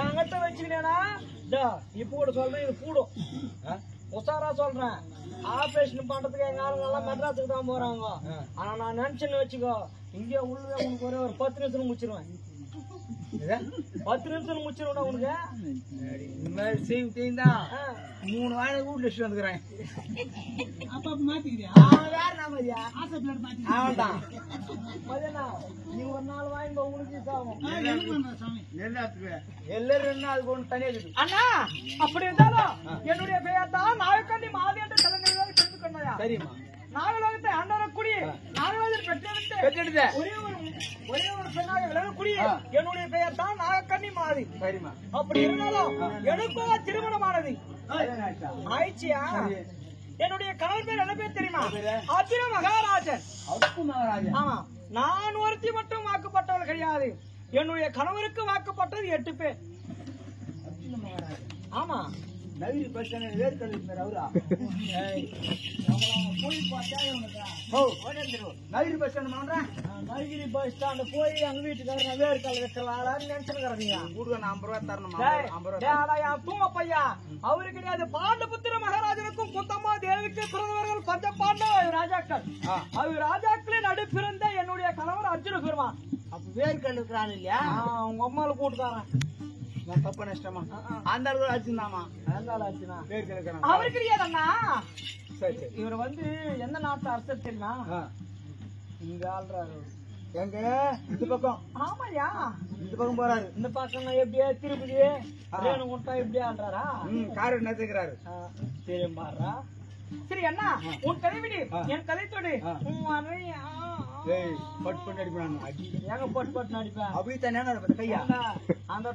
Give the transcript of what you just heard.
என்கிட்ட வச்சுக்கினேனா இப்ப கூட சொல்றேன் இது கூடும் உசாரா சொல்றேன் ஆபரேஷன் பண்றதுக்கு எங்க ஆளுங்க எல்லாம் மெட்ராஸுக்கு தான் போறாங்க ஆனா நான் நினைச்சேன்னு வச்சுக்கோ இங்கே உள்ள உனக்கு ஒரே ஒரு 10 நிமிஷம் முடிச்சிருவேன் 10 நிமிஷம் முடிச்சிருவேன் உனக்கு இந்த மாதிரி செய்தான் 3 வாரம் வீட்டுல வச்சு வந்துக்கிறேன் அப்ப மாத்திக்கிறியா வேற நாமதியா அவன்தான் நீ ஒரு நாள் வாங்கி உனக்கு ஆகும் எல்லாரும் என்ன அதுக்கு ஒண்ணு தனியா இருக்குது அண்ணா அப்படி இருந்தாலும் என்னுடைய பெயர் தான் நாகக்கண்ணி மாதி என்ற கலைஞர்கள் தெரிந்து கொண்டாயா சரிம்மா நாகலோகத்தை ஆண்டவரக்கூடிய நாகராஜர் பெற்றெடுத்த ஒரே ஒரு பெண்ணாக விளங்கக்கூடிய என்னுடைய பெயர் தான் நாகக்கண்ணி மாதி சரிம்மா அப்படி இருந்தாலும் எனக்கும் திருமணமானது ஆயிடுச்சியா என்னுடைய கணவர் பேர் என்ன பேர் தெரியுமா அர்ஜுன மகாராஜன் ஆமா நான் ஒருத்தி மட்டும் வாக்குப்பட்டவர் கிடையாது என்னுடைய கணவருக்கு வாக்குப்பட்டது 8 பேர் ஆமா நவீன பஸ் வேர்க்கல் அவரா போய் பார்த்தா நவீன பஸ் நகிரி பஸ் ஸ்டாண்ட் போய் அங்க வீட்டுக்காரர் வேர்க்கல் வைக்கலாம்னு நினைச்சுக்கிறீங்க கூடுங்க 50 ரூபாய் தரணுமா 50 ரூபாய் தூங்க பையா அவரு கிடையாது பாண்டபுத்திர மகாராஜனுக்கும் குந்தம்மா தேவிக்கு பிறந்தவர்கள் பஞ்ச பாண்டவ ராஜாக்கள் அவர் ராஜாக்களே நடுப்பிறந்த என்னுடைய கணவர் அர்ஜுன பெருமான் அப்ப வேர்க்கல் இருக்கிறான் இல்லையா உங்க அம்மாவை கூட்டுக்காரன் நான் தப்ப நஷ்டமா அந்த அளவுக்கு ஆச்சுதாமா வேர்க்கல் இருக்கிறான் அவரு கிடையாதண்ணா சரி சரி இவர் வந்து எந்த நாட்டு அரசர் தெரியுமா இங்க ஆள்றாரு எங்க இந்த பக்கம் ஆமாயா இந்த பக்கம் போறாரு இந்த பக்கம் எப்படியா திருப்பதி ரேணுகுண்டா எப்படி ஆள்றாரா கார் நத்துக்கிறாரு தெரியும் பாடுறா சரி அண்ணா உன் கதைவிடி என் கதைத்தோடு பட் பண்ணி அடிப்பான் ஏங்க பட் நடிப்பேன் அப்படி தானே கையா அந்த